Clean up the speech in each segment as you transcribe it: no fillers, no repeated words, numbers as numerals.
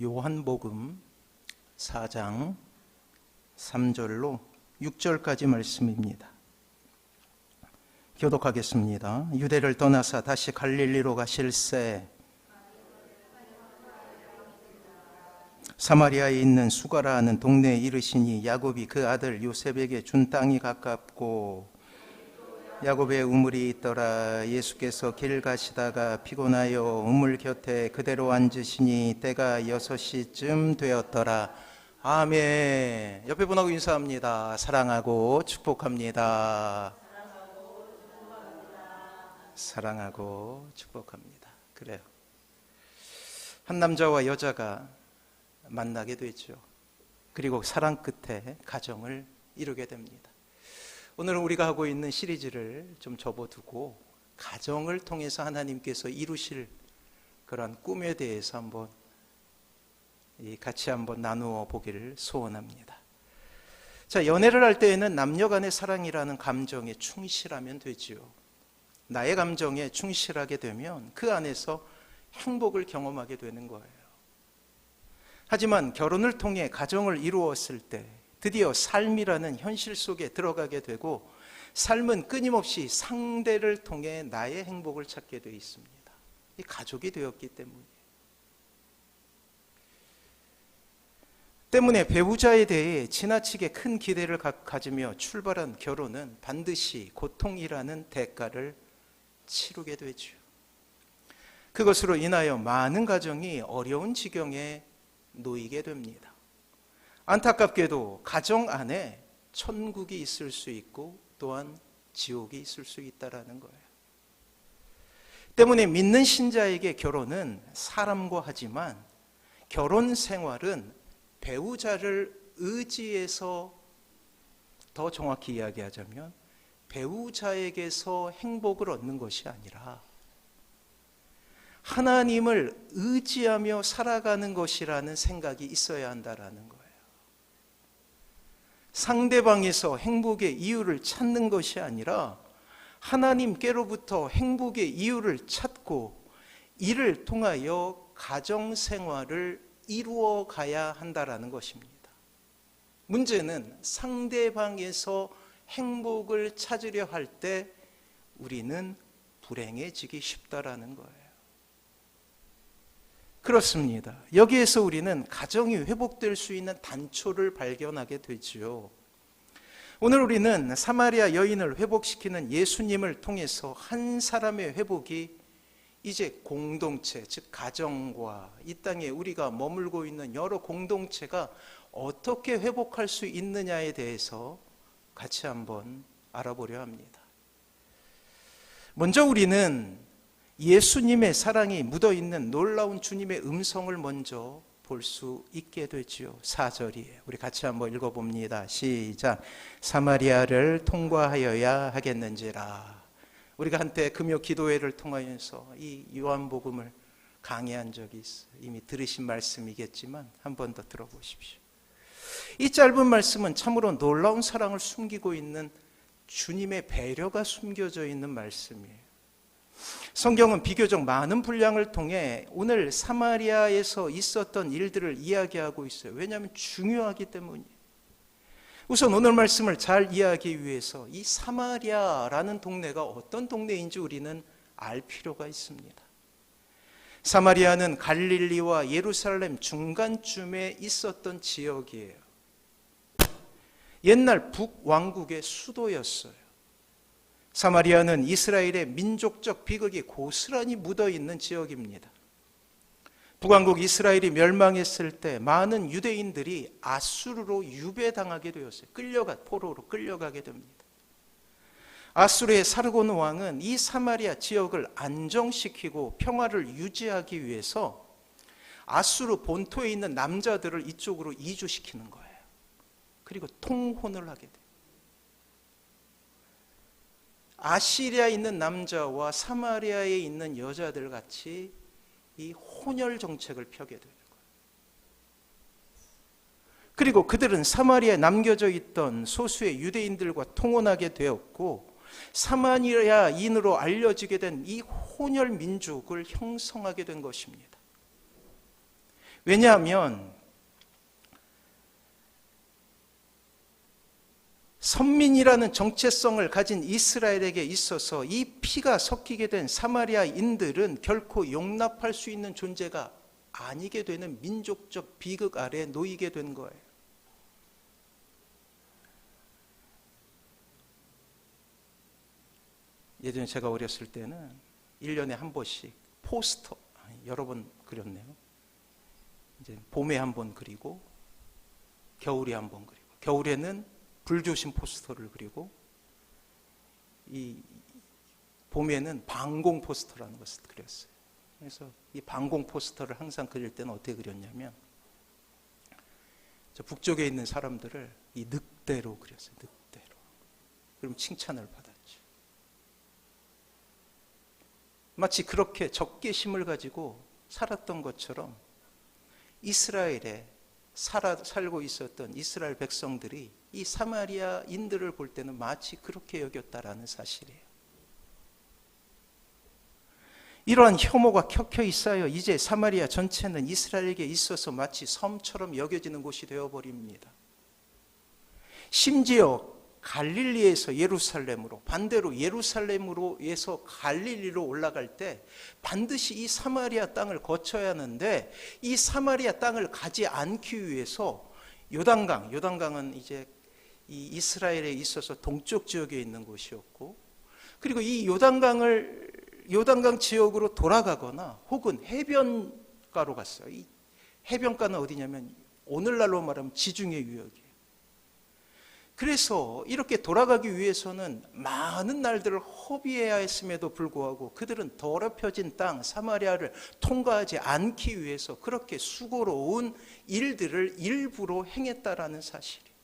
요한복음 4장 3절로 6절까지 말씀입니다. 교독하겠습니다. 유대를 떠나사 다시 갈릴리로 가실새 사마리아에 있는 수가라 하는 동네에 이르시니 야곱이 그 아들 요셉에게 준 땅이 가깝고 야곱의 우물이 있더라. 예수께서 길 가시다가 피곤하여 우물 곁에 그대로 앉으시니 때가 6시쯤 되었더라. 아멘. 옆에 분하고 인사합니다. 사랑하고 축복합니다. 사랑하고 축복합니다. 그래요. 한 남자와 여자가 만나게 되죠. 그리고 사랑 끝에 가정을 이루게 됩니다. 오늘은 우리가 하고 있는 시리즈를 좀 접어두고 가정을 통해서 하나님께서 이루실 그런 꿈에 대해서 같이 한번 나누어 보기를 소원합니다. 자, 연애를 할 때에는 남녀 간의 사랑이라는 감정에 충실하면 되지요. 나의 감정에 충실하게 되면 그 안에서 행복을 경험하게 되는 거예요. 하지만 결혼을 통해 가정을 이루었을 때 드디어 삶이라는 현실 속에 들어가게 되고 삶은 끊임없이 상대를 통해 나의 행복을 찾게 되어 있습니다. 이 가족이 되었기 때문에 배우자에 대해 지나치게 큰 기대를 가지며 출발한 결혼은 반드시 고통이라는 대가를 치르게 되죠. 그것으로 인하여 많은 가정이 어려운 지경에 놓이게 됩니다. 안타깝게도 가정 안에 천국이 있을 수 있고 또한 지옥이 있을 수 있다는 거예요. 때문에 믿는 신자에게 결혼은 사람과 하지만 결혼 생활은 배우자를 의지해서, 더 정확히 이야기하자면 배우자에게서 행복을 얻는 것이 아니라 하나님을 의지하며 살아가는 것이라는 생각이 있어야 한다는 거예요. 상대방에서 행복의 이유를 찾는 것이 아니라 하나님께로부터 행복의 이유를 찾고 이를 통하여 가정생활을 이루어 가야 한다는 것입니다. 문제는 상대방에서 행복을 찾으려 할 때 우리는 불행해지기 쉽다라는 거예요. 그렇습니다. 여기에서 우리는 가정이 회복될 수 있는 단초를 발견하게 되지요. 오늘 우리는 사마리아 여인을 회복시키는 예수님을 통해서 한 사람의 회복이 이제 공동체, 즉 가정과 이 땅에 우리가 머물고 있는 여러 공동체가 어떻게 회복할 수 있느냐에 대해서 같이 한번 알아보려 합니다. 먼저 우리는 예수님의 사랑이 묻어있는 놀라운 주님의 음성을 먼저 볼 수 있게 되지요. 4절이에요. 우리 같이 한번 읽어봅니다. 시작. 사마리아를 통과하여야 하겠는지라. 우리가 한때 금요 기도회를 통하여서 이 요한복음을 강의한 적이 있어요. 이미 들으신 말씀이겠지만 한 번 더 들어보십시오. 이 짧은 말씀은 참으로 놀라운 사랑을 숨기고 있는 주님의 배려가 숨겨져 있는 말씀이에요. 성경은 비교적 많은 분량을 통해 오늘 사마리아에서 있었던 일들을 이야기하고 있어요. 왜냐하면 중요하기 때문이에요. 우선 오늘 말씀을 잘 이해하기 위해서 이 사마리아라는 동네가 어떤 동네인지 우리는 알 필요가 있습니다. 사마리아는 갈릴리와 예루살렘 중간쯤에 있었던 지역이에요. 옛날 북왕국의 수도였어요. 사마리아는 이스라엘의 민족적 비극이 고스란히 묻어있는 지역입니다. 북왕국 이스라엘이 멸망했을 때 많은 유대인들이 아수르로 유배당하게 되었어요. 포로로 끌려가게 됩니다. 아수르의 사르곤 왕은 이 사마리아 지역을 안정시키고 평화를 유지하기 위해서 아수르 본토에 있는 남자들을 이쪽으로 이주시키는 거예요. 그리고 통혼을 하게 돼요. 아시리아에 있는 남자와 사마리아에 있는 여자들 같이 이 혼혈 정책을 펴게 되는 거예요. 그리고 그들은 사마리아에 남겨져 있던 소수의 유대인들과 통혼하게 되었고 사마리아인으로 알려지게 된 이 혼혈 민족을 형성하게 된 것입니다. 왜냐하면 선민이라는 정체성을 가진 이스라엘에게 있어서 이 피가 섞이게 된 사마리아인들은 결코 용납할 수 있는 존재가 아니게 되는 민족적 비극 아래 놓이게 된 거예요. 예전에 제가 어렸을 때는 1년에 한 번씩 포스터, 여러 번 그렸네요. 이제 봄에 한 번 그리고 겨울에 한 번 그리고, 겨울에는 불조심 포스터를 그리고, 이 봄에는 방공 포스터라는 것을 그렸어요. 그래서 이 방공 포스터를 항상 그릴 때는 어떻게 그렸냐면, 저 북쪽에 있는 사람들을 이 늑대로 그렸어요. 늑대로. 그럼 칭찬을 받았죠. 마치 그렇게 적개심을 가지고 살았던 것처럼 이스라엘에 살고 있었던 이스라엘 백성들이 이 사마리아인들을 볼 때는 마치 그렇게 여겼다라는 사실이에요. 이러한 혐오가 켜켜이 쌓여 이제 사마리아 전체는 이스라엘에게 있어서 마치 섬처럼 여겨지는 곳이 되어버립니다. 심지어 갈릴리에서 예루살렘으로, 반대로 예루살렘으로에서 갈릴리로 올라갈 때 반드시 이 사마리아 땅을 거쳐야 하는데, 이 사마리아 땅을 가지 않기 위해서 요단강은 이제 이 이스라엘에 있어서 동쪽 지역에 있는 곳이었고, 그리고 이 요단강 지역으로 돌아가거나 혹은 해변가로 갔어요. 이 해변가는 어디냐면 오늘날로 말하면 지중해 유역이에요. 그래서 이렇게 돌아가기 위해서는 많은 날들을 허비해야 했음에도 불구하고 그들은 더럽혀진 땅 사마리아를 통과하지 않기 위해서 그렇게 수고로운 일들을 일부러 행했다라는 사실이에요.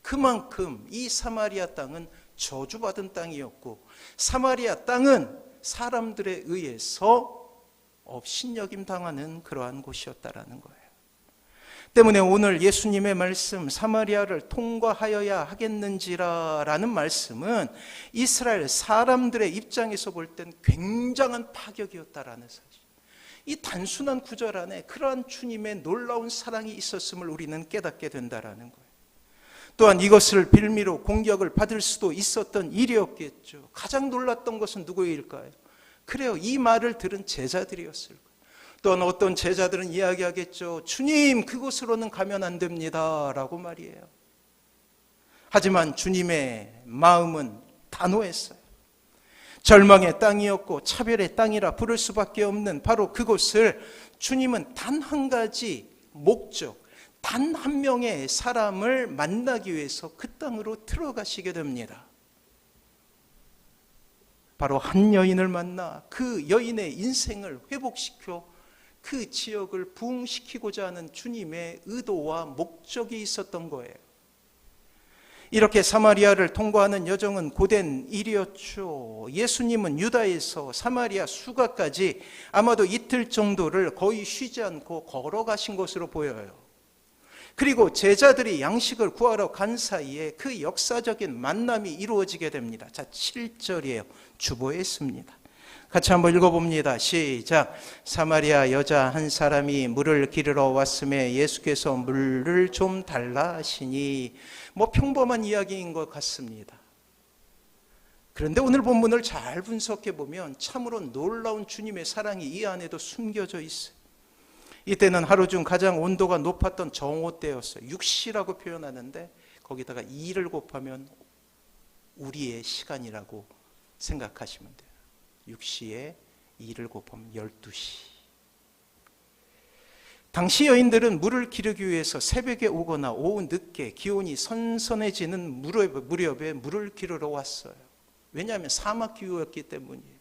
그만큼 이 사마리아 땅은 저주받은 땅이었고, 사마리아 땅은 사람들에 의해서 업신여김 당하는 그러한 곳이었다라는 거예요. 때문에 오늘 예수님의 말씀, 사마리아를 통과하여야 하겠는지라라는 말씀은 이스라엘 사람들의 입장에서 볼 땐 굉장한 파격이었다라는 사실. 이 단순한 구절 안에 그러한 주님의 놀라운 사랑이 있었음을 우리는 깨닫게 된다라는 거예요. 또한 이것을 빌미로 공격을 받을 수도 있었던 일이었겠죠. 가장 놀랐던 것은 누구일까요? 그래요, 이 말을 들은 제자들이었을 거예요. 또한 어떤 제자들은 이야기하겠죠. 주님, 그곳으로는 가면 안 됩니다 라고 말이에요. 하지만 주님의 마음은 단호했어요. 절망의 땅이었고 차별의 땅이라 부를 수밖에 없는 바로 그곳을 주님은 단 한 가지 목적, 단 한 명의 사람을 만나기 위해서 그 땅으로 들어가시게 됩니다. 바로 한 여인을 만나 그 여인의 인생을 회복시켜 그 지역을 부흥시키고자 하는 주님의 의도와 목적이 있었던 거예요. 이렇게 사마리아를 통과하는 여정은 고된 일이었죠. 예수님은 유다에서 사마리아 수가까지 아마도 이틀 정도를 거의 쉬지 않고 걸어가신 것으로 보여요. 그리고 제자들이 양식을 구하러 간 사이에 그 역사적인 만남이 이루어지게 됩니다. 자, 7절이에요. 주보했습니다. 같이 한번 읽어봅니다. 시작. 사마리아 여자 한 사람이 물을 기르러 왔음에 예수께서 물을 좀 달라 하시니, 평범한 이야기인 것 같습니다. 그런데 오늘 본문을 잘 분석해 보면 참으로 놀라운 주님의 사랑이 이 안에도 숨겨져 있어요. 이때는 하루 중 가장 온도가 높았던 정오 때였어요. 6시라고 표현하는데 거기다가 2를 곱하면 우리의 시간이라고 생각하시면 돼요. 6시에 2를 곱하면 12시. 당시 여인들은 물을 기르기 위해서 새벽에 오거나 오후 늦게 기온이 선선해지는 무렵에 물을 기르러 왔어요. 왜냐하면 사막 기후였기 때문이에요.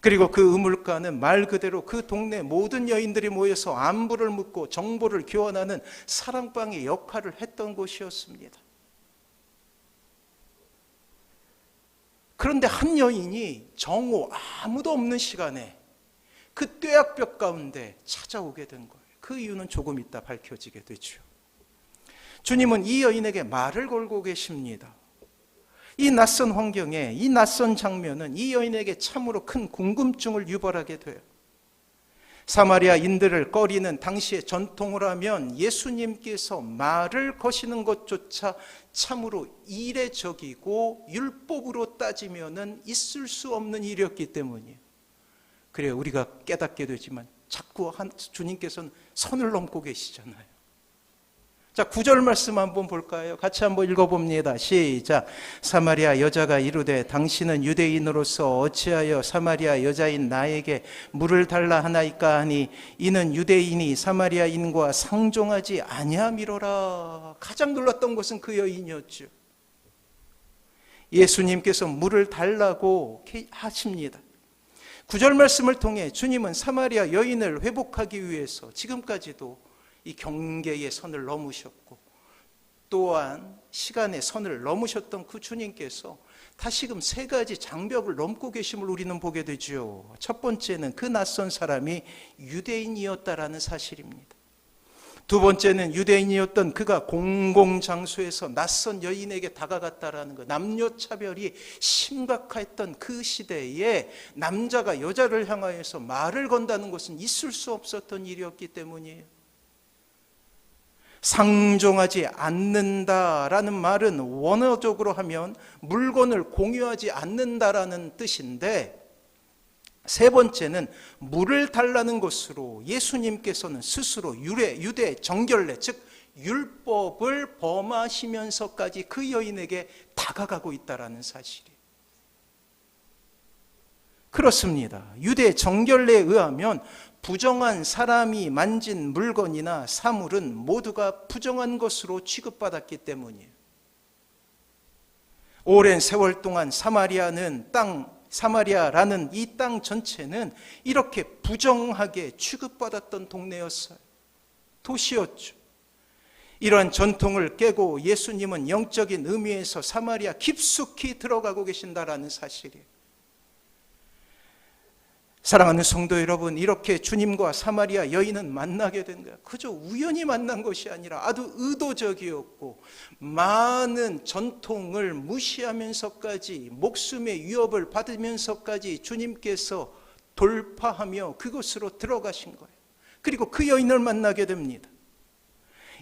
그리고 그 우물가는 말 그대로 그 동네 모든 여인들이 모여서 안부를 묻고 정보를 교환하는 사랑방의 역할을 했던 곳이었습니다. 그런데 한 여인이 정오 아무도 없는 시간에 그 뙤약볕 가운데 찾아오게 된 거예요. 그 이유는 조금 이따 밝혀지게 되죠. 주님은 이 여인에게 말을 걸고 계십니다. 이 낯선 환경에, 이 낯선 장면은 이 여인에게 참으로 큰 궁금증을 유발하게 돼요. 사마리아인들을 꺼리는 당시의 전통을 하면 예수님께서 말을 거시는 것조차 참으로 이례적이고 율법으로 따지면은 있을 수 없는 일이었기 때문이에요. 그래요. 우리가 깨닫게 되지만 자꾸 주님께서는 선을 넘고 계시잖아요. 자, 9절 말씀 한번 볼까요? 같이 한번 읽어봅니다. 시작. 사마리아 여자가 이르되 당신은 유대인으로서 어찌하여 사마리아 여자인 나에게 물을 달라 하나이까 하니 이는 유대인이 사마리아인과 상종하지 아니함이로라. 가장 놀랐던 것은 그 여인이었죠. 예수님께서 물을 달라고 하십니다. 9절 말씀을 통해 주님은 사마리아 여인을 회복하기 위해서 지금까지도 이 경계의 선을 넘으셨고 또한 시간의 선을 넘으셨던 그 주님께서 다시금 세 가지 장벽을 넘고 계심을 우리는 보게 되죠. 첫 번째는 그 낯선 사람이 유대인이었다라는 사실입니다. 두 번째는 유대인이었던 그가 공공장소에서 낯선 여인에게 다가갔다라는 것. 남녀차별이 심각했던 그 시대에 남자가 여자를 향하여서 말을 건다는 것은 있을 수 없었던 일이었기 때문이에요. 상종하지 않는다라는 말은 원어적으로 하면 물건을 공유하지 않는다라는 뜻인데, 세 번째는 물을 달라는 것으로 예수님께서는 스스로 유대 정결례, 즉 율법을 범하시면서까지 그 여인에게 다가가고 있다라는 사실이에요. 그렇습니다. 유대 정결례에 의하면 부정한 사람이 만진 물건이나 사물은 모두가 부정한 것으로 취급받았기 때문이에요. 오랜 세월 동안 사마리아라는 이 땅 전체는 이렇게 부정하게 취급받았던 동네였어요. 도시였죠. 이러한 전통을 깨고 예수님은 영적인 의미에서 사마리아 깊숙이 들어가고 계신다라는 사실이에요. 사랑하는 성도 여러분, 이렇게 주님과 사마리아 여인은 만나게 된 거예요. 그저 우연히 만난 것이 아니라 아주 의도적이었고 많은 전통을 무시하면서까지 목숨의 위협을 받으면서까지 주님께서 돌파하며 그곳으로 들어가신 거예요. 그리고 그 여인을 만나게 됩니다.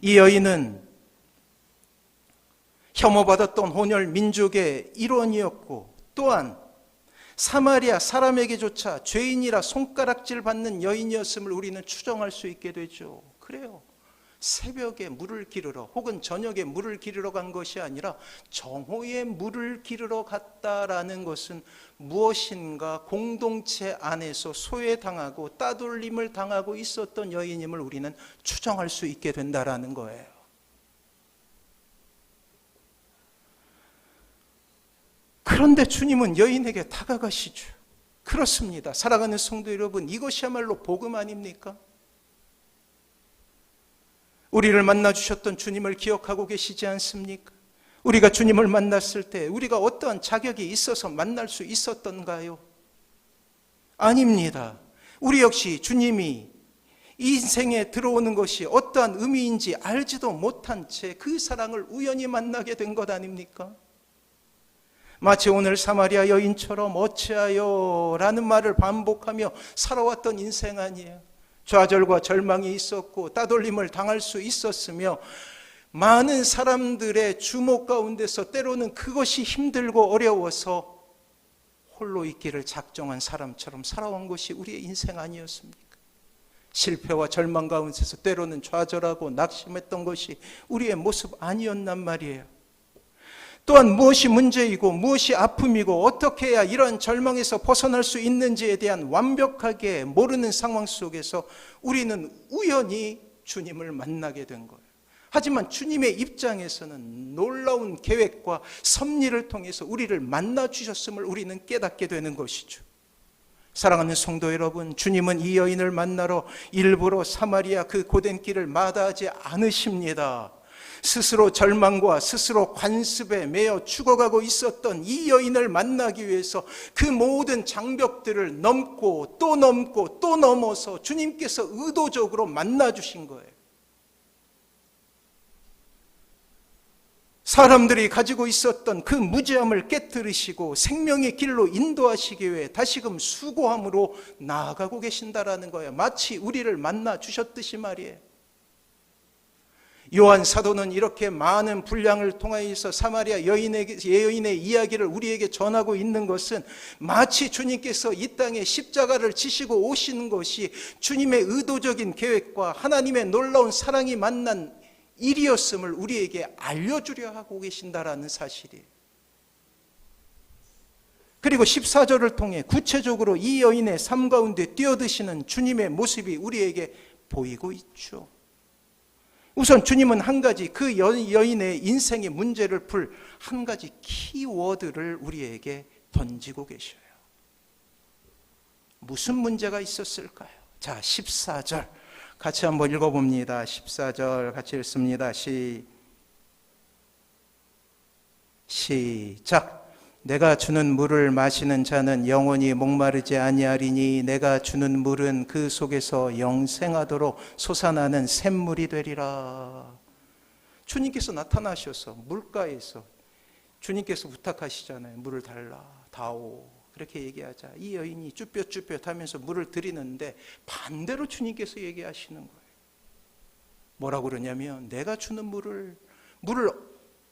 이 여인은 혐오받았던 혼혈 민족의 일원이었고 또한 사마리아 사람에게조차 죄인이라 손가락질 받는 여인이었음을 우리는 추정할 수 있게 되죠. 그래요. 새벽에 물을 기르러 혹은 저녁에 물을 기르러 간 것이 아니라 정오에 물을 기르러 갔다라는 것은 무엇인가 공동체 안에서 소외당하고 따돌림을 당하고 있었던 여인임을 우리는 추정할 수 있게 된다라는 거예요. 그런데 주님은 여인에게 다가가시죠. 그렇습니다. 사랑하는 성도 여러분, 이것이야말로 복음 아닙니까? 우리를 만나주셨던 주님을 기억하고 계시지 않습니까? 우리가 주님을 만났을 때 우리가 어떠한 자격이 있어서 만날 수 있었던가요? 아닙니다. 우리 역시 주님이 이 인생에 들어오는 것이 어떠한 의미인지 알지도 못한 채 그 사랑을 우연히 만나게 된 것 아닙니까? 마치 오늘 사마리아 여인처럼 어찌하여 라는 말을 반복하며 살아왔던 인생 아니에요. 좌절과 절망이 있었고 따돌림을 당할 수 있었으며 많은 사람들의 주목 가운데서 때로는 그것이 힘들고 어려워서 홀로 있기를 작정한 사람처럼 살아온 것이 우리의 인생 아니었습니까? 실패와 절망 가운데서 때로는 좌절하고 낙심했던 것이 우리의 모습 아니었단 말이에요. 또한 무엇이 문제이고 무엇이 아픔이고 어떻게 해야 이런 절망에서 벗어날 수 있는지에 대한 완벽하게 모르는 상황 속에서 우리는 우연히 주님을 만나게 된 거예요. 하지만 주님의 입장에서는 놀라운 계획과 섭리를 통해서 우리를 만나 주셨음을 우리는 깨닫게 되는 것이죠. 사랑하는 성도 여러분, 주님은 이 여인을 만나러 일부러 사마리아 그 고된 길을 마다하지 않으십니다. 스스로 절망과 스스로 관습에 매여 죽어가고 있었던 이 여인을 만나기 위해서 그 모든 장벽들을 넘고 또 넘고 또 넘어서 주님께서 의도적으로 만나 주신 거예요. 사람들이 가지고 있었던 그 무지함을 깨뜨리시고 생명의 길로 인도하시기 위해 다시금 수고함으로 나아가고 계신다라는 거예요. 마치 우리를 만나 주셨듯이 말이에요. 요한 사도는 이렇게 많은 분량을 통하여서 사마리아 여인의 이야기를 우리에게 전하고 있는 것은 마치 주님께서 이 땅에 십자가를 지시고 오시는 것이 주님의 의도적인 계획과 하나님의 놀라운 사랑이 만난 일이었음을 우리에게 알려주려 하고 계신다라는 사실이에요. 그리고 14절을 통해 구체적으로 이 여인의 삶 가운데 뛰어드시는 주님의 모습이 우리에게 보이고 있죠. 우선 주님은 한 가지 그 여인의 인생의 문제를 풀 한 가지 키워드를 우리에게 던지고 계셔요. 무슨 문제가 있었을까요? 자, 14절 같이 한번 읽어봅니다. 14절 같이 읽습니다. 시작. 내가 주는 물을 마시는 자는 영원히 목마르지 아니하리니 내가 주는 물은 그 속에서 영생하도록 솟아나는 샘물이 되리라. 주님께서 나타나셔서 물가에서 주님께서 부탁하시잖아요. 물을 달라, 다오. 그렇게 얘기하자. 이 여인이 쭈뼛쭈뼛 하면서 물을 드리는데 반대로 주님께서 얘기하시는 거예요. 뭐라고 그러냐면 내가 주는 물을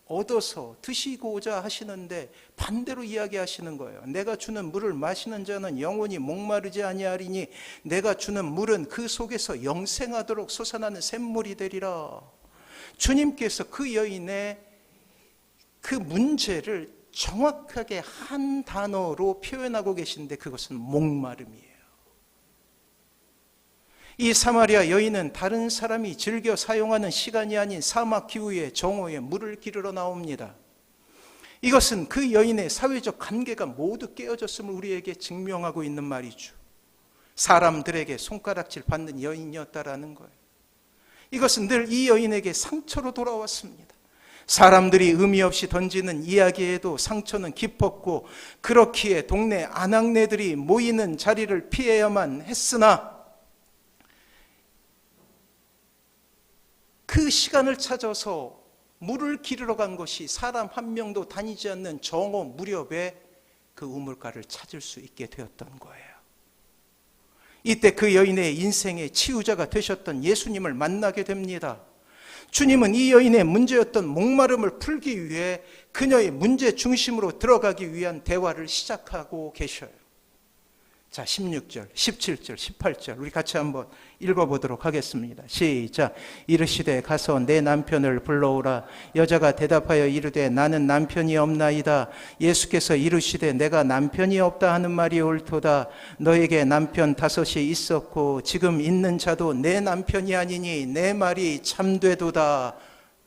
얻어서 드시고자 하시는데 반대로 이야기하시는 거예요. 내가 주는 물을 마시는 자는 영원히 목마르지 아니하리니 내가 주는 물은 그 속에서 영생하도록 솟아나는 샘물이 되리라. 주님께서 그 여인의 그 문제를 정확하게 한 단어로 표현하고 계신데 그것은 목마름이에요. 이 사마리아 여인은 다른 사람이 즐겨 사용하는 시간이 아닌 사막 기후의 정오에 물을 기르러 나옵니다. 이것은 그 여인의 사회적 관계가 모두 깨어졌음을 우리에게 증명하고 있는 말이죠. 사람들에게 손가락질 받는 여인이었다라는 거예요. 이것은 늘 이 여인에게 상처로 돌아왔습니다. 사람들이 의미 없이 던지는 이야기에도 상처는 깊었고 그렇기에 동네 아낙네들이 모이는 자리를 피해야만 했으나 그 시간을 찾아서 물을 기르러 간 것이 사람 한 명도 다니지 않는 정오 무렵에 그 우물가를 찾을 수 있게 되었던 거예요. 이때 그 여인의 인생의 치유자가 되셨던 예수님을 만나게 됩니다. 주님은 이 여인의 문제였던 목마름을 풀기 위해 그녀의 문제 중심으로 들어가기 위한 대화를 시작하고 계셔요. 자, 16절, 17절, 18절 우리 같이 한번 읽어보도록 하겠습니다. 시작. 이르시되 가서 내 남편을 불러오라. 여자가 대답하여 이르되 나는 남편이 없나이다. 예수께서 이르시되 내가 남편이 없다 하는 말이 옳도다. 너에게 남편 5이 있었고 지금 있는 자도 내 남편이 아니니 내 말이 참되도다.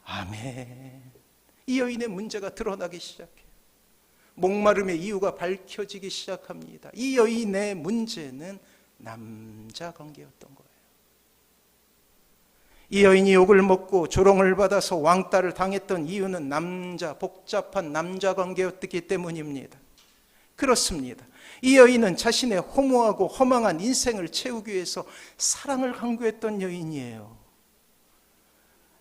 아멘. 이 여인의 문제가 드러나기 시작해요. 목마름의 이유가 밝혀지기 시작합니다. 이 여인의 문제는 남자 관계였던 거예요. 이 여인이 욕을 먹고 조롱을 받아서 왕따를 당했던 이유는 복잡한 남자 관계였기 때문입니다. 그렇습니다. 이 여인은 자신의 허무하고 허망한 인생을 채우기 위해서 사랑을 강구했던 여인이에요.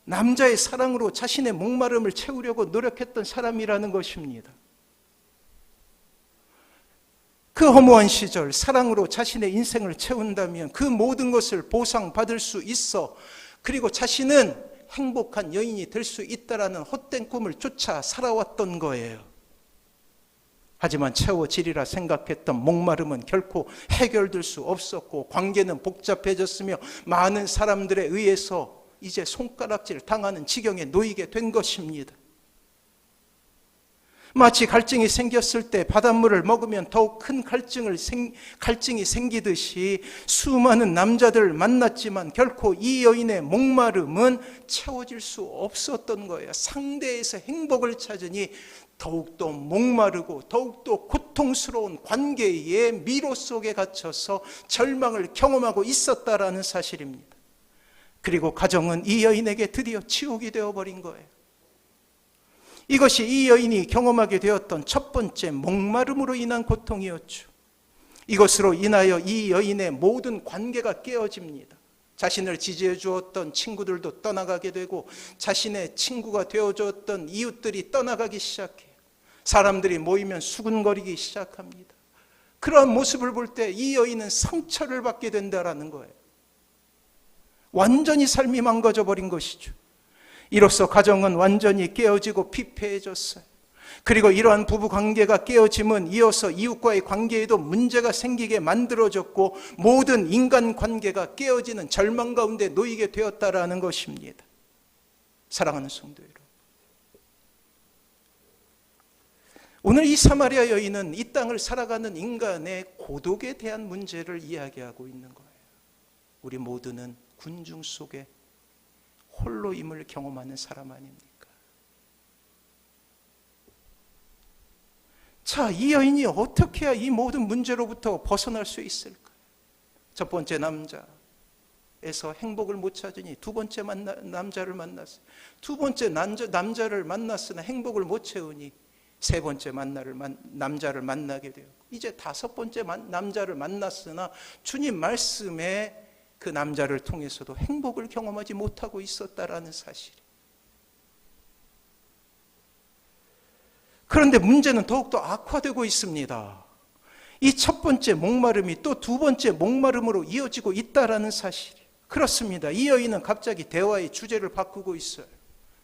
남자의 사랑으로 자신의 목마름을 채우려고 노력했던 사람이라는 것입니다. 그 허무한 시절 사랑으로 자신의 인생을 채운다면 그 모든 것을 보상받을 수 있어 그리고 자신은 행복한 여인이 될 수 있다라는 헛된 꿈을 쫓아 살아왔던 거예요. 하지만 채워지리라 생각했던 목마름은 결코 해결될 수 없었고 관계는 복잡해졌으며 많은 사람들에 의해서 이제 손가락질 당하는 지경에 놓이게 된 것입니다. 마치 갈증이 생겼을 때 바닷물을 먹으면 더욱 큰 갈증이 생기듯이 수많은 남자들을 만났지만 결코 이 여인의 목마름은 채워질 수 없었던 거예요. 상대에서 행복을 찾으니 더욱더 목마르고 더욱더 고통스러운 관계의 미로 속에 갇혀서 절망을 경험하고 있었다라는 사실입니다. 그리고 가정은 이 여인에게 드디어 지옥이 되어버린 거예요. 이것이 이 여인이 경험하게 되었던 첫 번째 목마름으로 인한 고통이었죠. 이것으로 인하여 이 여인의 모든 관계가 깨어집니다. 자신을 지지해 주었던 친구들도 떠나가게 되고 자신의 친구가 되어주었던 이웃들이 떠나가기 시작해요. 사람들이 모이면 수군거리기 시작합니다. 그러한 모습을 볼 때 이 여인은 상처를 받게 된다라는 거예요. 완전히 삶이 망가져 버린 것이죠. 이로써 가정은 완전히 깨어지고 피폐해졌어요. 그리고 이러한 부부 관계가 깨어짐은 이어서 이웃과의 관계에도 문제가 생기게 만들어졌고 모든 인간 관계가 깨어지는 절망 가운데 놓이게 되었다라는 것입니다. 사랑하는 성도 여러분, 오늘 이 사마리아 여인은 이 땅을 살아가는 인간의 고독에 대한 문제를 이야기하고 있는 거예요. 우리 모두는 군중 속에 홀로임을 경험하는 사람 아닙니까? 자, 이 여인이 어떻게 해야 이 모든 문제로부터 벗어날 수 있을까? 첫 번째 남자에서 행복을 못 찾으니 두 번째 남자를 만났어요. 두 번째 남자를 만났으나 행복을 못 채우니 세 번째 남자를 만나게 되었고 이제 다섯 번째 남자를 만났으나 주님 말씀에 그 남자를 통해서도 행복을 경험하지 못하고 있었다라는 사실이에요. 그런데 문제는 더욱더 악화되고 있습니다. 이 첫 번째 목마름이 또 두 번째 목마름으로 이어지고 있다라는 사실이에요. 그렇습니다. 이 여인은 갑자기 대화의 주제를 바꾸고 있어요.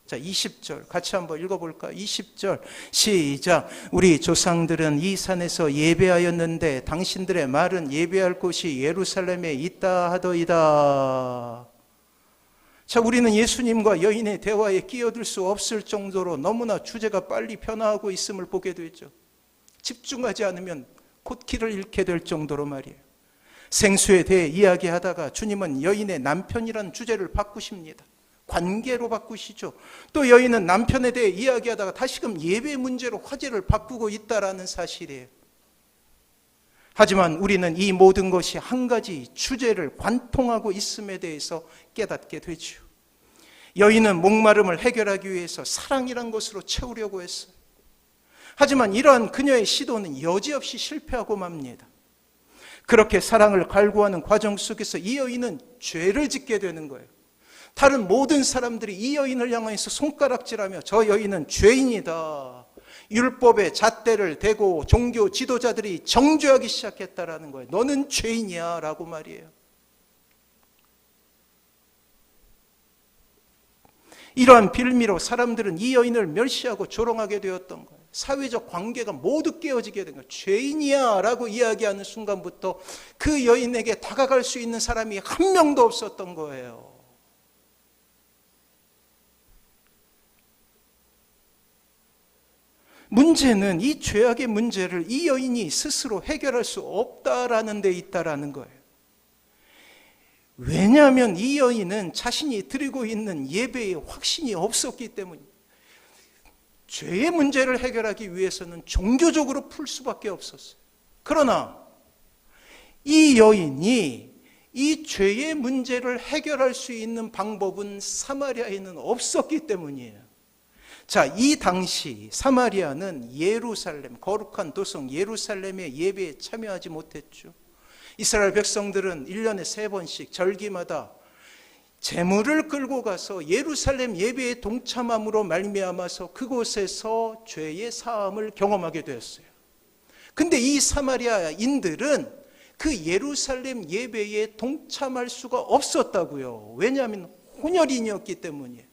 자, 20절 같이 한번 읽어볼까요? 20절 시작. 우리 조상들은 이 산에서 예배하였는데 당신들의 말은 예배할 곳이 예루살렘에 있다 하더이다. 자, 우리는 예수님과 여인의 대화에 끼어들 수 없을 정도로 너무나 주제가 빨리 변화하고 있음을 보게 되죠. 집중하지 않으면 곧 길을 잃게 될 정도로 말이에요. 생수에 대해 이야기하다가 주님은 여인의 남편이라는 주제를 바꾸십니다. 관계로 바꾸시죠. 또 여인은 남편에 대해 이야기하다가 다시금 예배 문제로 화제를 바꾸고 있다라는 사실이에요. 하지만 우리는 이 모든 것이 한 가지 주제를 관통하고 있음에 대해서 깨닫게 되죠. 여인은 목마름을 해결하기 위해서 사랑이란 것으로 채우려고 했어요. 하지만 이러한 그녀의 시도는 여지없이 실패하고 맙니다. 그렇게 사랑을 갈구하는 과정 속에서 이 여인은 죄를 짓게 되는 거예요. 다른 모든 사람들이 이 여인을 향해서 손가락질하며 저 여인은 죄인이다, 율법의 잣대를 대고 종교 지도자들이 정죄하기 시작했다라는 거예요. 너는 죄인이야 라고 말이에요. 이러한 빌미로 사람들은 이 여인을 멸시하고 조롱하게 되었던 거예요. 사회적 관계가 모두 깨어지게 된 거예요. 죄인이야 라고 이야기하는 순간부터 그 여인에게 다가갈 수 있는 사람이 한 명도 없었던 거예요. 문제는 이 죄악의 문제를 이 여인이 스스로 해결할 수 없다라는 데 있다라는 거예요. 왜냐하면 이 여인은 자신이 드리고 있는 예배에 확신이 없었기 때문입니다. 죄의 문제를 해결하기 위해서는 종교적으로 풀 수밖에 없었어요. 그러나 이 여인이 이 죄의 문제를 해결할 수 있는 방법은 사마리아에는 없었기 때문이에요. 자, 이 당시 사마리아는 예루살렘, 거룩한 도성 예루살렘의 예배에 참여하지 못했죠. 이스라엘 백성들은 1년에 3번씩 절기마다 제물을 끌고 가서 예루살렘 예배에 동참함으로 말미암아서 그곳에서 죄의 사함을 경험하게 되었어요. 근데 이 사마리아인들은 그 예루살렘 예배에 동참할 수가 없었다고요. 왜냐하면 혼혈인이었기 때문이에요.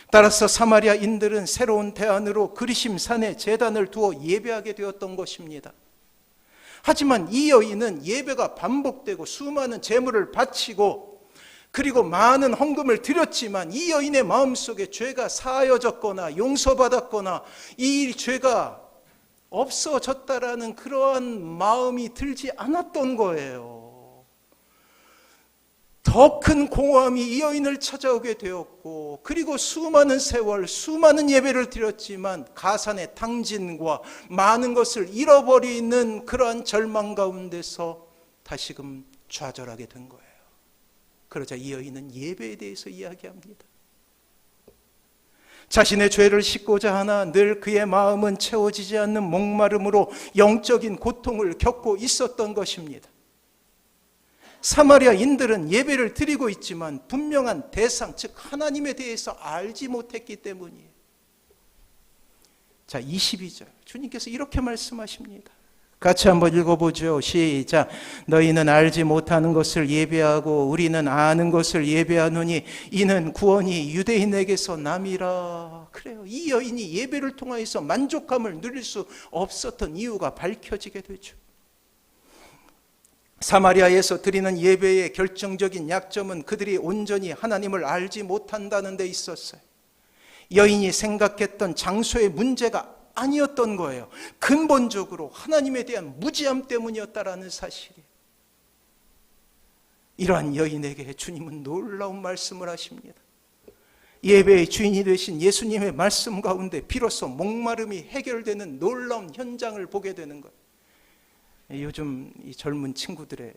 따라서 사마리아인들은 새로운 대안으로 그리심 산에 제단을 두어 예배하게 되었던 것입니다. 하지만 이 여인은 예배가 반복되고 수많은 제물을 바치고 그리고 많은 헌금을 드렸지만 이 여인의 마음속에 죄가 사하여졌거나 용서받았거나 이 죄가 없어졌다라는 그러한 마음이 들지 않았던 거예요. 더 큰 공허함이 이 여인을 찾아오게 되었고 그리고 수많은 세월 수많은 예배를 드렸지만 가산의 탕진과 많은 것을 잃어버리는 그러한 절망 가운데서 다시금 좌절하게 된 거예요. 그러자 이 여인은 예배에 대해서 이야기합니다. 자신의 죄를 씻고자 하나 늘 그의 마음은 채워지지 않는 목마름으로 영적인 고통을 겪고 있었던 것입니다. 사마리아인들은 예배를 드리고 있지만 분명한 대상, 즉 하나님에 대해서 알지 못했기 때문이에요. 자, 22절 주님께서 이렇게 말씀하십니다. 같이 한번 읽어보죠. 시작. 너희는 알지 못하는 것을 예배하고 우리는 아는 것을 예배하노니 이는 구원이 유대인에게서 남이라. 그래요. 이 여인이 예배를 통하여서 만족감을 누릴 수 없었던 이유가 밝혀지게 되죠. 사마리아에서 드리는 예배의 결정적인 약점은 그들이 온전히 하나님을 알지 못한다는 데 있었어요. 여인이 생각했던 장소의 문제가 아니었던 거예요. 근본적으로 하나님에 대한 무지함 때문이었다라는 사실이에요. 이러한 여인에게 주님은 놀라운 말씀을 하십니다. 예배의 주인이 되신 예수님의 말씀 가운데 비로소 목마름이 해결되는 놀라운 현장을 보게 되는 거예요. 요즘 이 젊은 친구들의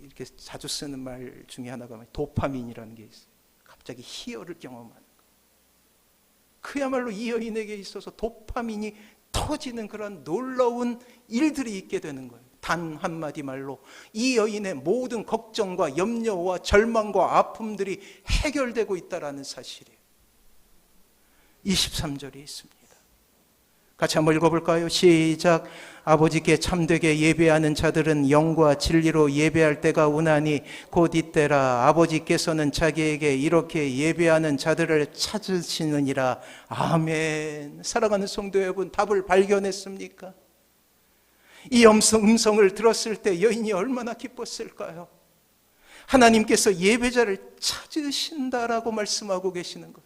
이렇게 자주 쓰는 말 중에 하나가 도파민이라는 게 있어요. 갑자기 희열을 경험하는 거. 그야말로 이 여인에게 있어서 도파민이 터지는 그런 놀라운 일들이 있게 되는 거예요. 단 한마디 말로 이 여인의 모든 걱정과 염려와 절망과 아픔들이 해결되고 있다는 사실이에요. 23절에 있습니다. 같이 한번 읽어볼까요? 시작. 아버지께 참되게 예배하는 자들은 영과 진리로 예배할 때가 오나니 곧 이때라. 아버지께서는 자기에게 이렇게 예배하는 자들을 찾으시느니라. 아멘. 사랑하는 성도 여러분, 답을 발견했습니까? 이 음성을 들었을 때 여인이 얼마나 기뻤을까요? 하나님께서 예배자를 찾으신다라고 말씀하고 계시는 거예요.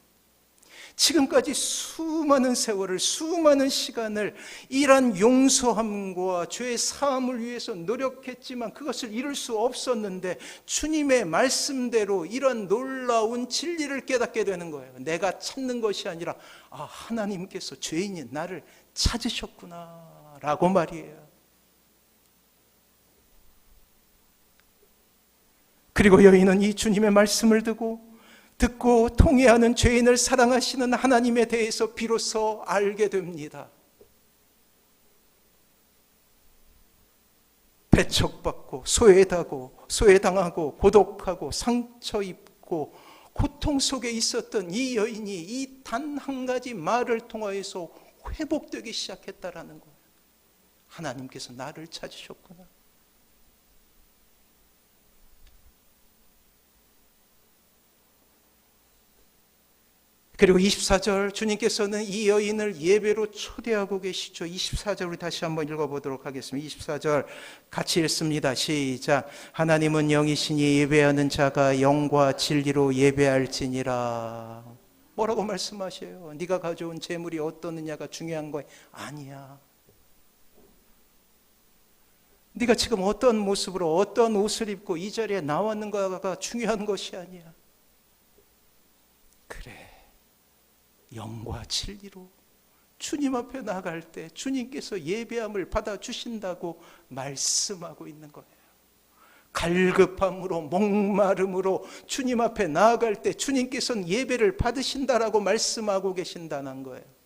지금까지 수많은 세월을, 수많은 시간을 이런 용서함과 죄의 사함을 위해서 노력했지만 그것을 이룰 수 없었는데 주님의 말씀대로 이런 놀라운 진리를 깨닫게 되는 거예요. 내가 찾는 것이 아니라 하나님께서 죄인인 나를 찾으셨구나 라고 말이에요. 그리고 여인은 이 주님의 말씀을 듣고 통회하는 죄인을 사랑하시는 하나님에 대해서 비로소 알게 됩니다. 배척받고 소외당하고 고독하고 상처 입고 고통 속에 있었던 이 여인이 이 단 한 가지 말을 통하여서 회복되기 시작했다라는 거예요. 하나님께서 나를 찾으셨구나. 그리고 24절 주님께서는 이 여인을 예배로 초대하고 계시죠. 24절 우리 다시 한번 읽어보도록 하겠습니다. 24절 같이 읽습니다. 시작. 하나님은 영이시니 예배하는 자가 영과 진리로 예배할지니라. 뭐라고 말씀하셔요? 네가 가져온 재물이 어떠느냐가 중요한 거 아니야. 네가 지금 어떤 모습으로 어떤 옷을 입고 이 자리에 나왔는가가 중요한 것이 아니야. 그래. 영과 진리로 주님 앞에 나갈 때 주님께서 예배함을 받아주신다고 말씀하고 있는 거예요. 갈급함으로 목마름으로 주님 앞에 나아갈 때 주님께서는 예배를 받으신다라고 말씀하고 계신다는 거예요.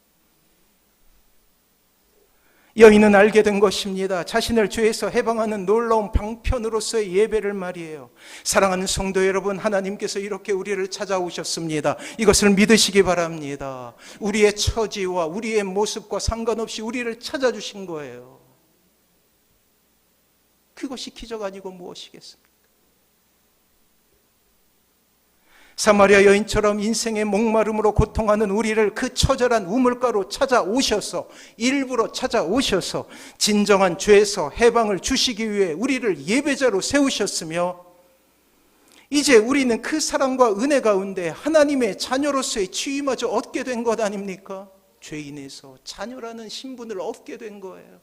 여인은 알게 된 것입니다. 자신을 죄에서 해방하는 놀라운 방편으로서의 예배를 말이에요. 사랑하는 성도 여러분, 하나님께서 이렇게 우리를 찾아오셨습니다. 이것을 믿으시기 바랍니다. 우리의 처지와 우리의 모습과 상관없이 우리를 찾아주신 거예요. 그것이 기적 아니고 무엇이겠습니까? 사마리아 여인처럼 인생의 목마름으로 고통하는 우리를 그 처절한 우물가로 찾아오셔서, 일부러 찾아오셔서 진정한 죄에서 해방을 주시기 위해 우리를 예배자로 세우셨으며, 이제 우리는 그 사랑과 은혜 가운데 하나님의 자녀로서의 지위마저 얻게 된 것 아닙니까? 죄인에서 자녀라는 신분을 얻게 된 거예요.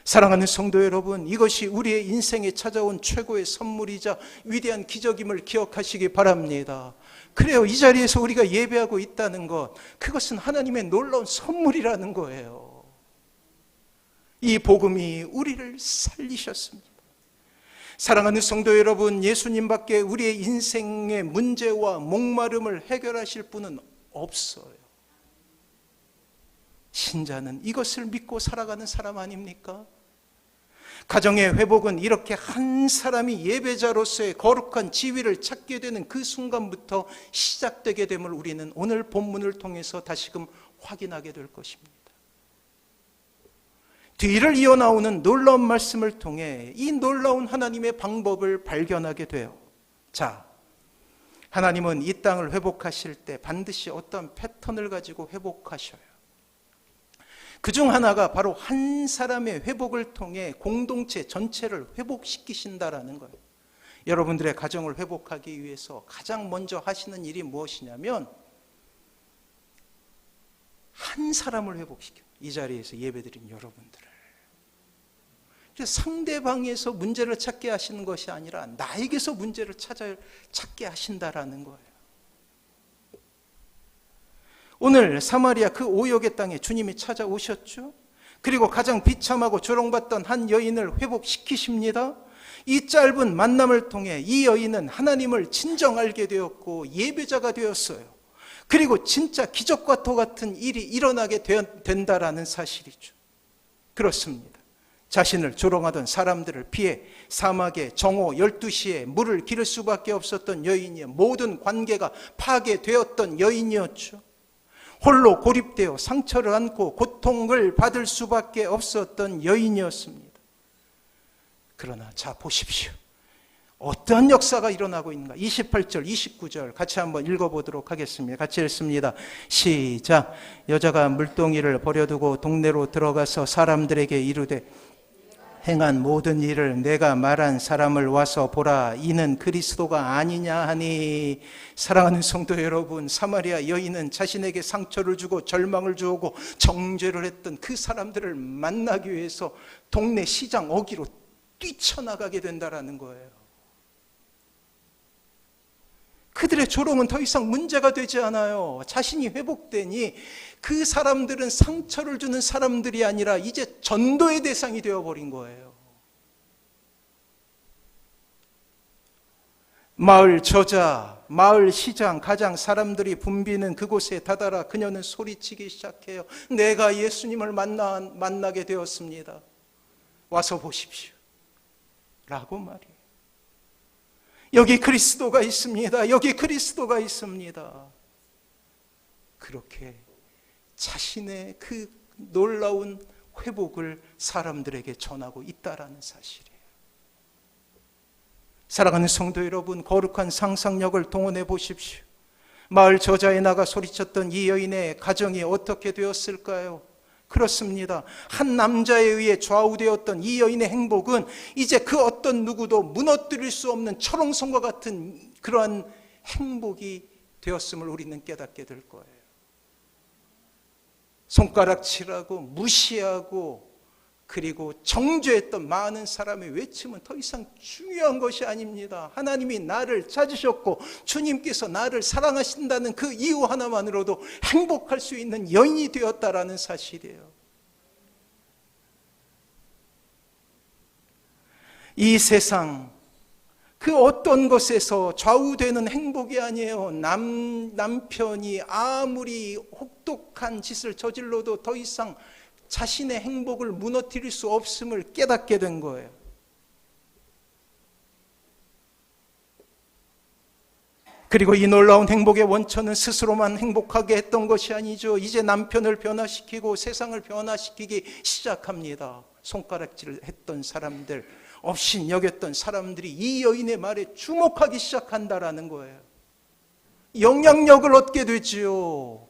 사랑하는 성도 여러분, 이것이 우리의 인생에 찾아온 최고의 선물이자 위대한 기적임을 기억하시기 바랍니다. 그래요, 이 자리에서 우리가 예배하고 있다는 것, 그것은 하나님의 놀라운 선물이라는 거예요. 이 복음이 우리를 살리셨습니다. 사랑하는 성도 여러분, 예수님밖에 우리의 인생의 문제와 목마름을 해결하실 분은 없어요. 신자는 이것을 믿고 살아가는 사람 아닙니까? 가정의 회복은 이렇게 한 사람이 예배자로서의 거룩한 지위를 찾게 되는 그 순간부터 시작되게 됨을 우리는 오늘 본문을 통해서 다시금 확인하게 될 것입니다. 뒤를 이어나오는 놀라운 말씀을 통해 이 놀라운 하나님의 방법을 발견하게 돼요. 자, 하나님은 이 땅을 회복하실 때 반드시 어떤 패턴을 가지고 회복하셔요. 그중 하나가 바로 한 사람의 회복을 통해 공동체 전체를 회복시키신다라는 거예요. 여러분들의 가정을 회복하기 위해서 가장 먼저 하시는 일이 무엇이냐면 한 사람을 회복시켜요. 이 자리에서 예배드린 여러분들을. 그래서 상대방에서 문제를 찾게 하시는 것이 아니라 나에게서 문제를 찾게 하신다라는 거예요. 오늘 사마리아 그 오역의 땅에 주님이 찾아오셨죠. 그리고 가장 비참하고 조롱받던 한 여인을 회복시키십니다. 이 짧은 만남을 통해 이 여인은 하나님을 진정 알게 되었고 예배자가 되었어요. 그리고 진짜 기적과 같은 일이 일어나게 된다라는 사실이죠. 그렇습니다. 자신을 조롱하던 사람들을 피해 사막에 정오 12시에 물을 기를 수밖에 없었던 여인이요, 모든 관계가 파괴되었던 여인이었죠. 홀로 고립되어 상처를 안고 고통을 받을 수밖에 없었던 여인이었습니다. 그러나 자 보십시오. 어떠한 역사가 일어나고 있는가? 28절, 29절 같이 한번 읽어보도록 하겠습니다. 같이 읽습니다. 시작. 여자가 물동이를 버려두고 동네로 들어가서 사람들에게 이르되 행한 모든 일을 내가 말한 사람을 와서 보라. 이는 그리스도가 아니냐 하니. 사랑하는 성도 여러분, 사마리아 여인은 자신에게 상처를 주고 절망을 주고 정죄를 했던 그 사람들을 만나기 위해서 동네 시장 어귀로 뛰쳐나가게 된다라는 거예요. 그들의 조롱은 더 이상 문제가 되지 않아요. 자신이 회복되니 그 사람들은 상처를 주는 사람들이 아니라 이제 전도의 대상이 되어버린 거예요. 마을 저자, 마을 시장, 가장 사람들이 붐비는 그곳에 다다라 그녀는 소리치기 시작해요. 내가 예수님을 만나게 되었습니다. 와서 보십시오. 라고 말이에요. 여기 그리스도가 있습니다. 여기 그리스도가 있습니다. 그렇게 자신의 그 놀라운 회복을 사람들에게 전하고 있다라는 사실이에요. 사랑하는 성도 여러분, 거룩한 상상력을 동원해 보십시오. 마을 저자에 나가 소리쳤던 이 여인의 가정이 어떻게 되었을까요? 그렇습니다. 한 남자에 의해 좌우되었던 이 여인의 행복은 이제 그 어떤 누구도 무너뜨릴 수 없는 철옹성과 같은 그러한 행복이 되었음을 우리는 깨닫게 될 거예요. 손가락질하고 무시하고 그리고 정죄했던 많은 사람의 외침은 더 이상 중요한 것이 아닙니다. 하나님이 나를 찾으셨고 주님께서 나를 사랑하신다는 그 이유 하나만으로도 행복할 수 있는 여인이 되었다라는 사실이에요. 이 세상 그 어떤 것에서 좌우되는 행복이 아니에요. 남편이 아무리 혹독한 짓을 저질러도 더 이상 자신의 행복을 무너뜨릴 수 없음을 깨닫게 된 거예요. 그리고 이 놀라운 행복의 원천은 스스로만 행복하게 했던 것이 아니죠. 이제 남편을 변화시키고 세상을 변화시키기 시작합니다. 손가락질을 했던 사람들, 업신여겼던 사람들이 이 여인의 말에 주목하기 시작한다라는 거예요. 영향력을 얻게 되지요.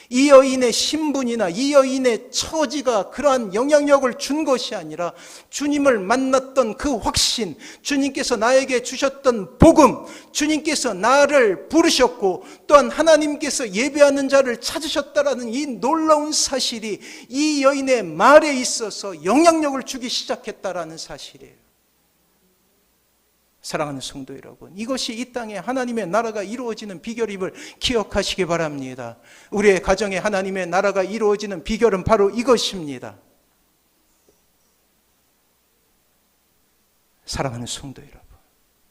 이 여인의 신분이나 이 여인의 처지가 그러한 영향력을 준 것이 아니라 주님을 만났던 그 확신, 주님께서 나에게 주셨던 복음, 주님께서 나를 부르셨고 또한 하나님께서 예배하는 자를 찾으셨다라는 이 놀라운 사실이 이 여인의 말에 있어서 영향력을 주기 시작했다라는 사실이에요. 사랑하는 성도 여러분, 이것이 이 땅에 하나님의 나라가 이루어지는 비결임을 기억하시기 바랍니다. 우리의 가정에 하나님의 나라가 이루어지는 비결은 바로 이것입니다. 사랑하는 성도 여러분,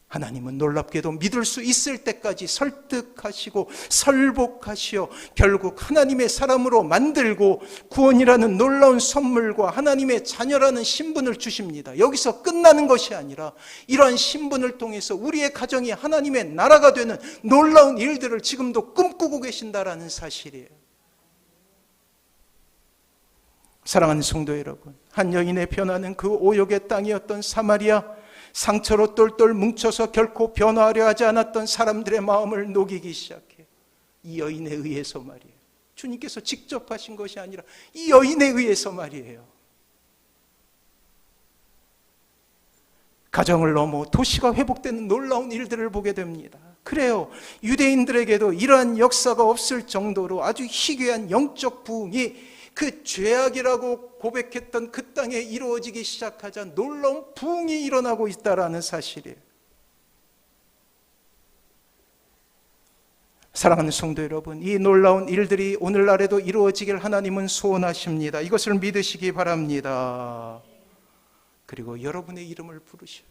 하나님은 놀랍게도 믿을 수 있을 때까지 설득하시고 설복하시어 결국 하나님의 사람으로 만들고 구원이라는 놀라운 선물과 하나님의 자녀라는 신분을 주십니다. 여기서 끝나는 것이 아니라 이러한 신분을 통해서 우리의 가정이 하나님의 나라가 되는 놀라운 일들을 지금도 꿈꾸고 계신다라는 사실이에요. 사랑하는 성도 여러분, 한 여인의 변화는 그 오욕의 땅이었던 사마리아, 상처로 똘똘 뭉쳐서 결코 변화하려 하지 않았던 사람들의 마음을 녹이기 시작해요. 이 여인에 의해서 말이에요. 주님께서 직접 하신 것이 아니라 이 여인에 의해서 말이에요. 가정을 넘어 도시가 회복되는 놀라운 일들을 보게 됩니다. 그래요, 유대인들에게도 이러한 역사가 없을 정도로 아주 희귀한 영적 부흥이 그 죄악이라고 고백했던 그 땅에 이루어지기 시작하자 놀라운 부흥이 일어나고 있다라는 사실이에요. 사랑하는 성도 여러분, 이 놀라운 일들이 오늘날에도 이루어지길 하나님은 소원하십니다. 이것을 믿으시기 바랍니다. 그리고 여러분의 이름을 부르셔요.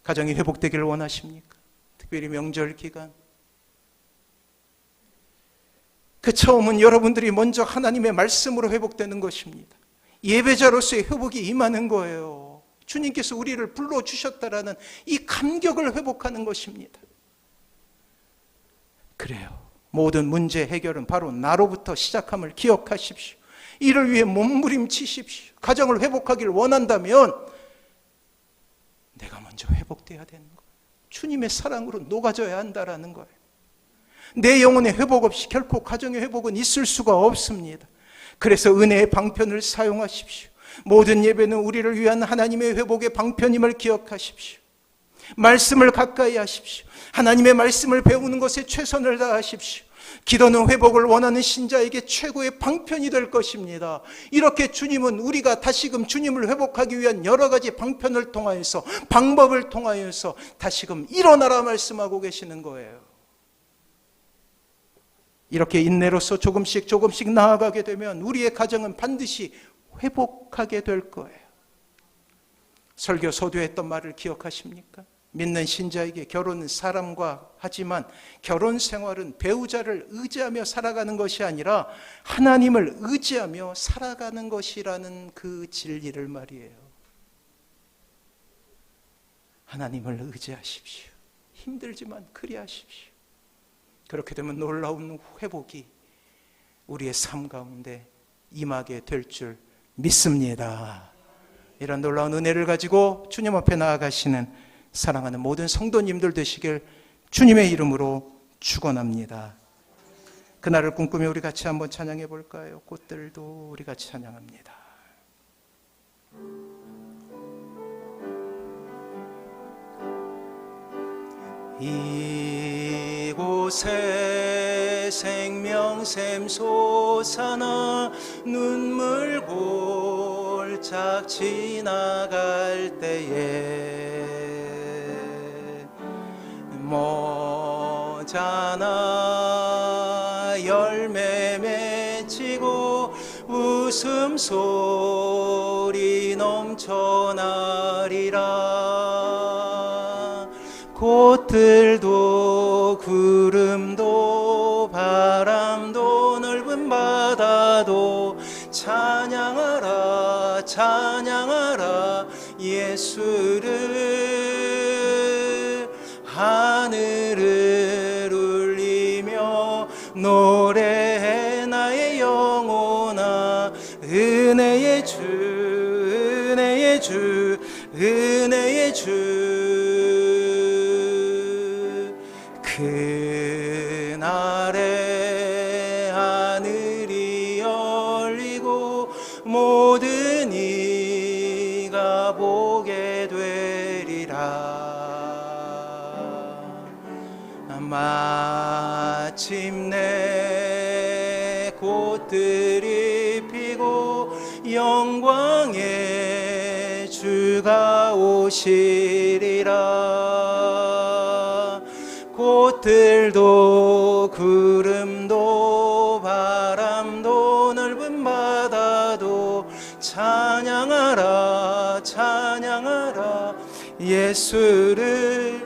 가정이 회복되기를 원하십니까? 특별히 명절 기간, 그 처음은 여러분들이 먼저 하나님의 말씀으로 회복되는 것입니다. 예배자로서의 회복이 임하는 거예요. 주님께서 우리를 불러주셨다라는 이 감격을 회복하는 것입니다. 그래요, 모든 문제 해결은 바로 나로부터 시작함을 기억하십시오. 이를 위해 몸부림치십시오. 가정을 회복하기를 원한다면 내가 먼저 회복돼야 되는 거예요. 주님의 사랑으로 녹아져야 한다라는 거예요. 내 영혼의 회복 없이 결코 가정의 회복은 있을 수가 없습니다. 그래서 은혜의 방편을 사용하십시오. 모든 예배는 우리를 위한 하나님의 회복의 방편임을 기억하십시오. 말씀을 가까이 하십시오. 하나님의 말씀을 배우는 것에 최선을 다하십시오. 기도는 회복을 원하는 신자에게 최고의 방편이 될 것입니다. 이렇게 주님은 우리가 다시금 주님을 회복하기 위한 여러 가지 방편을 통하여서, 방법을 통하여서 다시금 일어나라 말씀하고 계시는 거예요. 이렇게 인내로서 조금씩 나아가게 되면 우리의 가정은 반드시 회복하게 될 거예요. 설교 서두에 했던 말을 기억하십니까? 믿는 신자에게 결혼은 사람과 하지만 결혼 생활은 배우자를 의지하며 살아가는 것이 아니라 하나님을 의지하며 살아가는 것이라는 그 진리를 말이에요. 하나님을 의지하십시오. 힘들지만 그리하십시오. 그렇게 되면 놀라운 회복이 우리의 삶 가운데 임하게 될 줄 믿습니다. 이런 놀라운 은혜를 가지고 주님 앞에 나아가시는 사랑하는 모든 성도님들 되시길 주님의 이름으로 축원합니다. 그날을 꿈꾸며 우리 같이 한번 찬양해 볼까요? 꽃들도 우리 같이 찬양합니다. 이곳에 생명샘 솟아나 눈물 골짝 지나갈 때에 모자나 열매 맺히고 웃음소리 넘쳐나리라. 꽃들도 구름도 바람도 넓은 바다도 찬양하라 찬양하라 예수를. 하늘을 울리며 노래해 나의 영혼아. 은혜의 주 은혜의 주 은혜의 주. 그날에 하늘이 열리고 모든 이가 보게 되리라. 마침내 꽃들이 피고 영광의 주가 오시리라. 꽃들도 구름도 바람도 넓은 바다도 찬양하라 찬양하라 예수. 예수를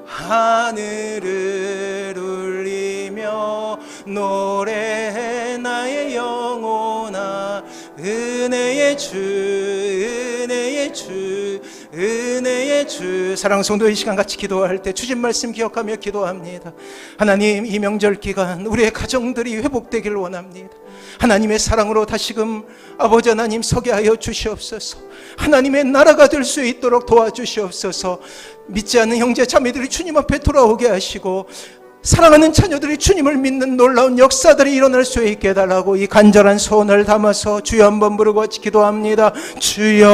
하늘을 울리며 노래해 나의 영혼아 은혜의 주 은혜의 주 은혜의 주. 사랑하는 성도, 이 시간 같이 기도할 때 주신 말씀 기억하며 기도합니다. 하나님, 이 명절 기간 우리의 가정들이 회복되길 원합니다. 하나님의 사랑으로 다시금 아버지 하나님 서게 하여 주시옵소서. 하나님의 나라가 될 수 있도록 도와주시옵소서. 믿지 않는 형제 자매들이 주님 앞에 돌아오게 하시고 사랑하는 자녀들이 주님을 믿는 놀라운 역사들이 일어날 수 있게 해달라고 이 간절한 소원을 담아서 주여 한번 부르고 같이 기도합니다. 주여.